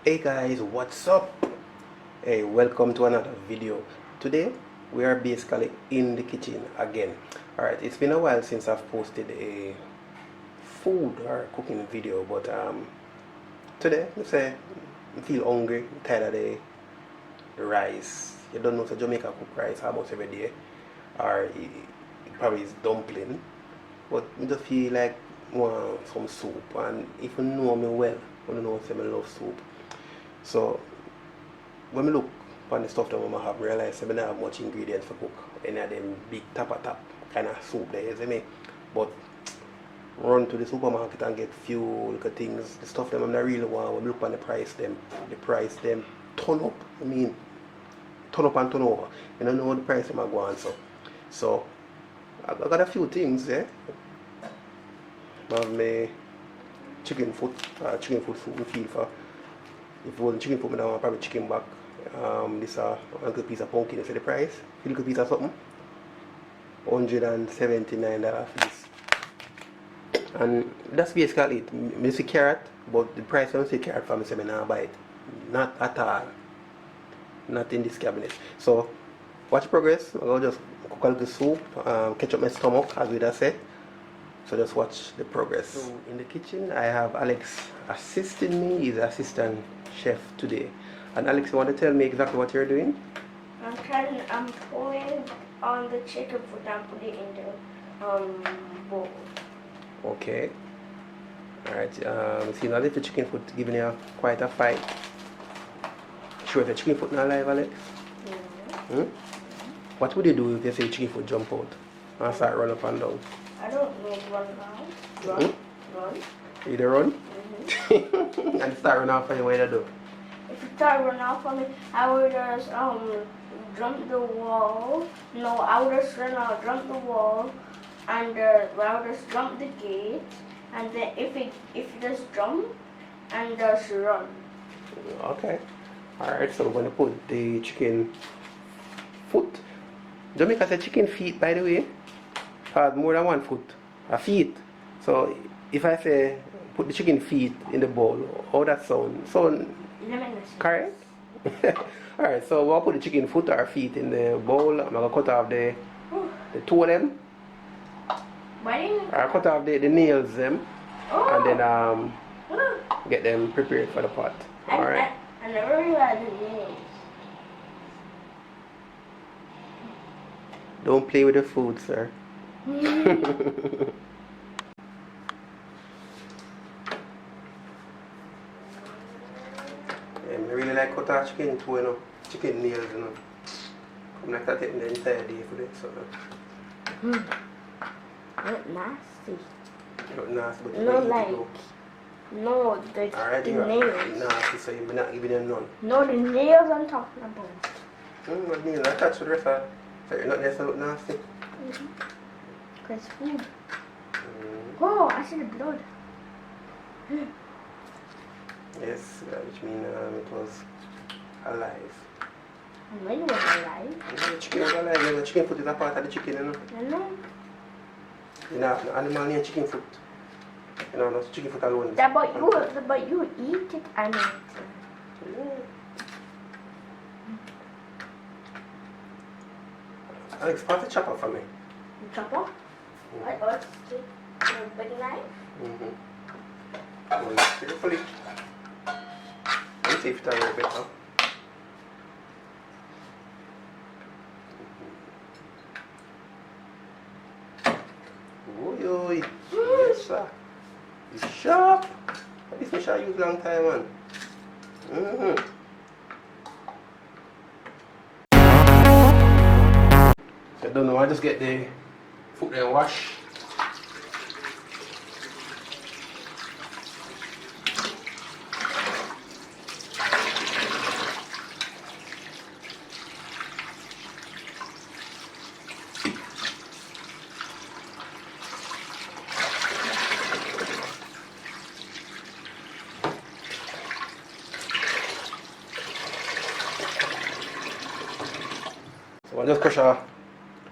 Hey guys, what's up? Hey, welcome to another video. Today we are basically in the kitchen again. Alright, it's been a while since I've posted a food or cooking video, but today I say I feel hungry, tired of the rice. You don't know, so Jamaica cook rice almost every day, or it probably is dumpling, but I just feel like want some soup. And if you know me well, you know say I love soup. So when I look on the stuff that I have, realize I don't have much ingredients for cook any of them big top kind of soup there, you see me? But run to the supermarket and get few little things, the stuff that I really want. When I look on the price them turn up. I mean, turn up and turn over. You don't know the price them are going so I got a few things there. I have my chicken foot soup I feel for. If it wasn't chicken foot, I want probably chicken back. This a little piece of pumpkin, you see the price? A little piece of something. $179 for this. And that's basically it. I see carrot, but the price I don't see carrot for me, so I don't buy it. Not at all. Not in this cabinet. So, watch progress. I'll just cook a little soup, catch up my stomach, as we just said. So just watch the progress. So in the kitchen, I have Alex assisting me. He's assistant chef today. And Alex, you want to tell me exactly what you're doing? I'm pouring on the chicken foot and put it in the bowl. Okay. Alright, see now the chicken foot giving you quite a fight. Sure if the chicken foot not alive, Alex? Yeah. What would you do if you say chicken foot jump out and start run up and down? I don't know, run now. Run. Either run? And start running off for you, what you do? If you start running off on me, I would just jump the wall. No, I would just run out, jump the wall, and I would just jump the gate, and then if you just jump and just run. Okay. Alright, so we're going to put the chicken foot. Jamaica said chicken feet, by the way. Has more than one foot. A feet. So if I say put the chicken feet in the bowl, how that sound? Sound correct? Alright, so we'll put the chicken foot or feet in the bowl. I'm going to cut off the two of them. I cut off the nails them. And then get them prepared for the pot. Alright? I never realized the nails. Don't play with the food, sir. I really like cut off chicken too, you know. Chicken nails, you know. Come like that in the entire day for this, so. Not nasty. Not nasty, but no, like, no, the nails. Nasty, so you're not giving them none. No, the nails I'm talking about. What nails? I touch the rest of it. So you're not necessarily nasty? Because food. Oh, I see the blood. Yes, which means it was alive. And when it was alive? The chicken was alive. The chicken foot is a part of the chicken, you know. I know. You know, animal named chicken foot. You know, not chicken foot alone. Yeah, but you eat it and eat it. Yeah. Alex, pass the chopper for me. The chopper? What's the big knife? Well, carefully. Let's see if it's a little better. Oi. Yes, sir. It's sharp. This machine I use long time, man. So I don't know, I just get the foot there and wash. So I just crush a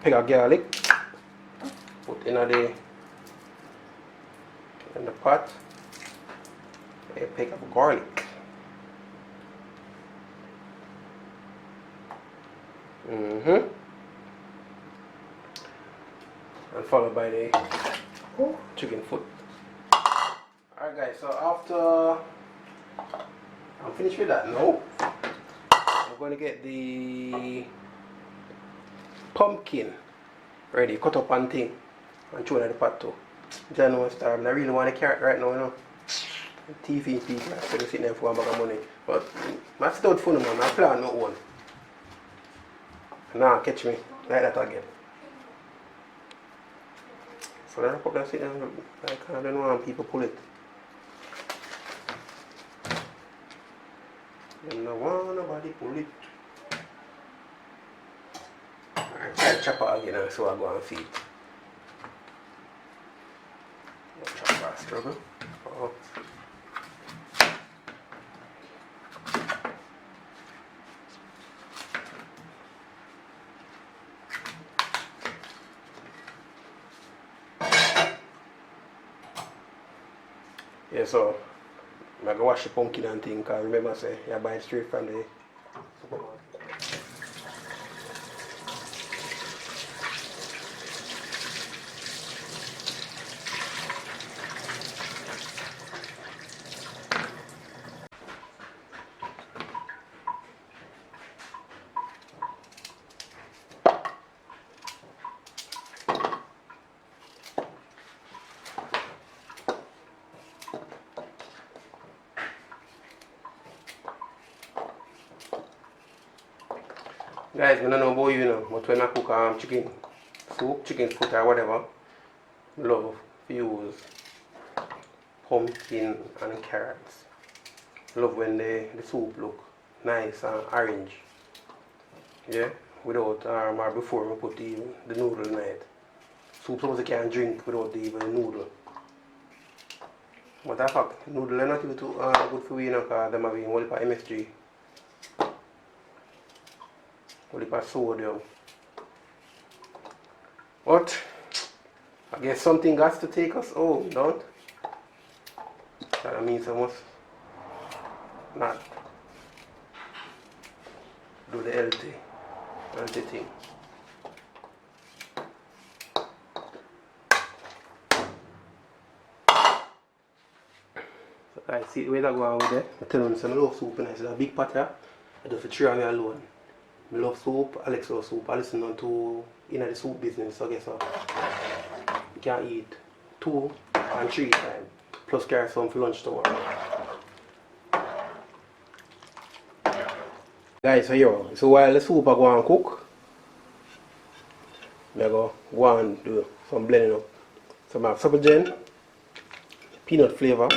peg of garlic, put in the pot, a peg of garlic. And followed by the chicken foot. Alright guys, so after I'm finished with that now, I'm going to get the pumpkin ready, cut up and thing, and throw in the pot too. I know I really want a carrot right now, you know. TV people are still sitting there for a bag of money. But I still fun man, I plan no one. Now catch me like that again. So then I put that sitting there, like I don't want people pull it. I don't want nobody pull it. Alright, try to chop it again so I go and feed. Chop that struggle. Oh. Yeah, so I'm going to wash the pumpkin and thing, because remember I say you buy it straight from the supermarket. Guys, I don't know about you know, but when I cook chicken soup, chicken foot or whatever, I love to use pumpkin and carrots. I love when the soup look nice and orange. Yeah, without or before I put the noodle in it. Soup suppose you can't drink without even the noodle. But in fact, noodle are not even too good for you, you know, because they have only for MSG. Only for sodium. But I guess something got to take us home, don't? That means I must not do the healthy thing. So I see where I go on with it. I tell them I love soup and I said a big pot here. I do for 3 of me alone. I love soup, Alex loves soup. I listen to the soup business, so I guess you can eat 2 and 3 times. Plus carry some for lunch tomorrow. Guys, so while the soup I go and cook, I go and do some blending up. So I have supple gen, peanut flavor.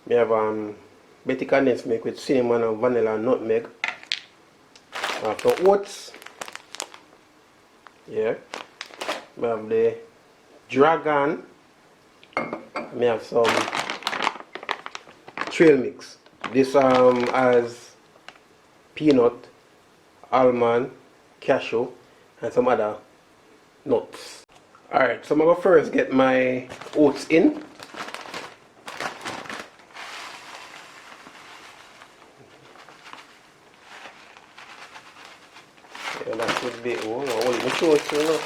I have Betty condensed milk with cinnamon and vanilla and nutmeg. I have the oats. Yeah. I have the dragon. I have some trail mix. This has peanut, almond, cashew, and some other nuts. Alright, so I'm going to first get my oats in. Yeah, that should be only the toast, you know.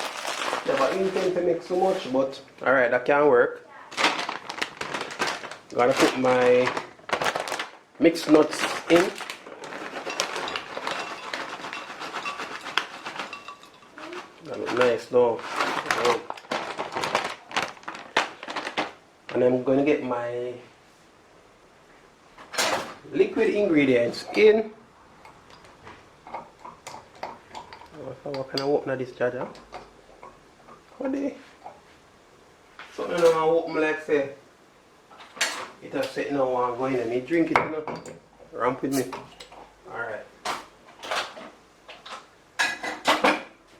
Never intend to make so much, but alright, that can work. Gotta put my mixed nuts in. That look nice now. And I'm gonna get my liquid ingredients in. What can I open this jar? What the? Something I open like say it has set now and go in and me drink it, you know. Ramp with me. Alright.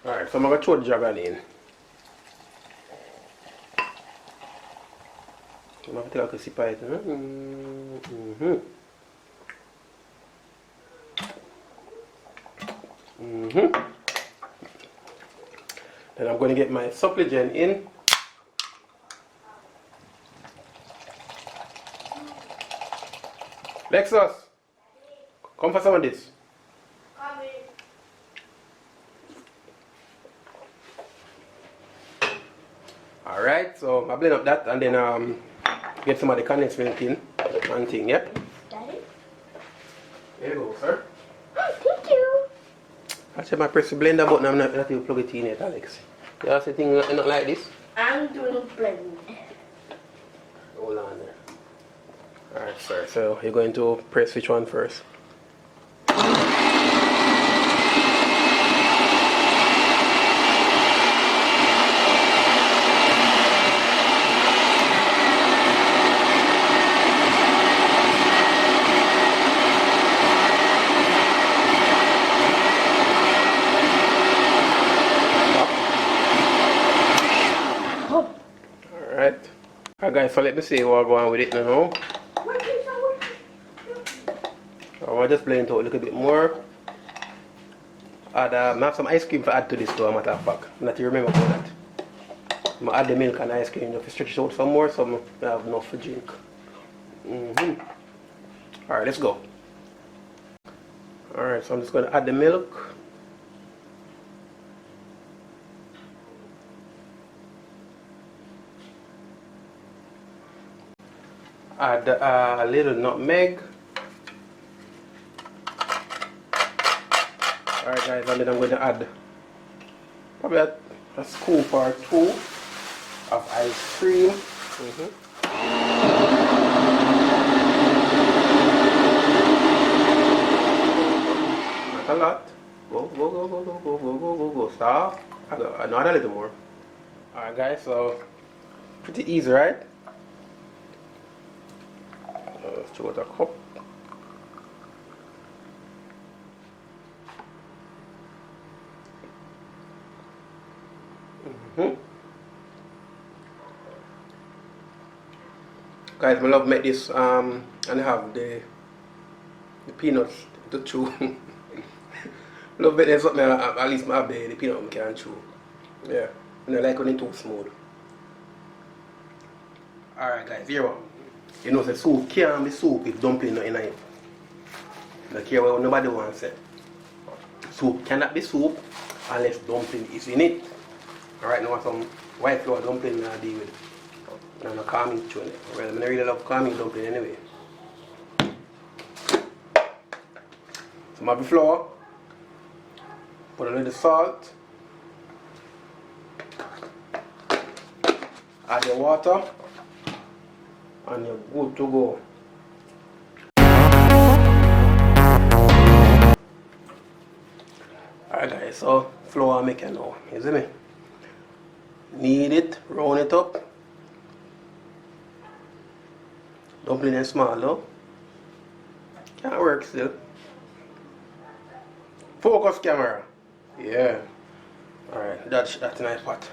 Alright, so I'm gonna throw the dragon in. I'm gonna take a sip of it. Then I'm going to get my supple gen in. Lexus, come for some of this. Alright, so I blend up that and then get some of the condensed milk in and thing, yep. Daddy? There you go, sir. Thank you. I said I press the blender button, I'm not even plug it in yet, Alex. You see thing not like this? I'm doing blend. Hold on there. Alright, sir. So you're going to press which one first? Alright. Alright guys, so let me see what I'm going with it now. I'll just blend it out a little bit more. Add, I have some ice cream to add to this though, a matter of fact. Not to remember about that. I'm going to add the milk and ice cream to stretch it out some more so I have enough to drink. Alright, let's go. Alright, so I'm just going to add the milk. Add a little nutmeg. Alright guys, and then I'm going to add probably a scoop or two of ice cream. Not a lot. Go. Stop. Not a little more. Alright guys, so pretty easy, right? Let's throw out a cup. Guys, I love make this and have the peanuts to chew. Love make this something at least I have the peanut I can chew. Yeah, I don't like when it's too smooth. Alright guys, here we go. You know the soup can't be soup if dumpling not in it. Don't care what nobody wants it. Soup cannot be soup unless dumpling is in it. Alright, now some white flour dumpling I deal with. I'm not calming tune. Well, I really love calming dumpling anyway. Some of the flour. Put a little salt. Add your water. And you're good to go. Alright guys, so flour making now. You see me? Knead it, round it up. Dumpling is small though. Can't work still. Focus camera. Yeah. Alright, that's a nice pot.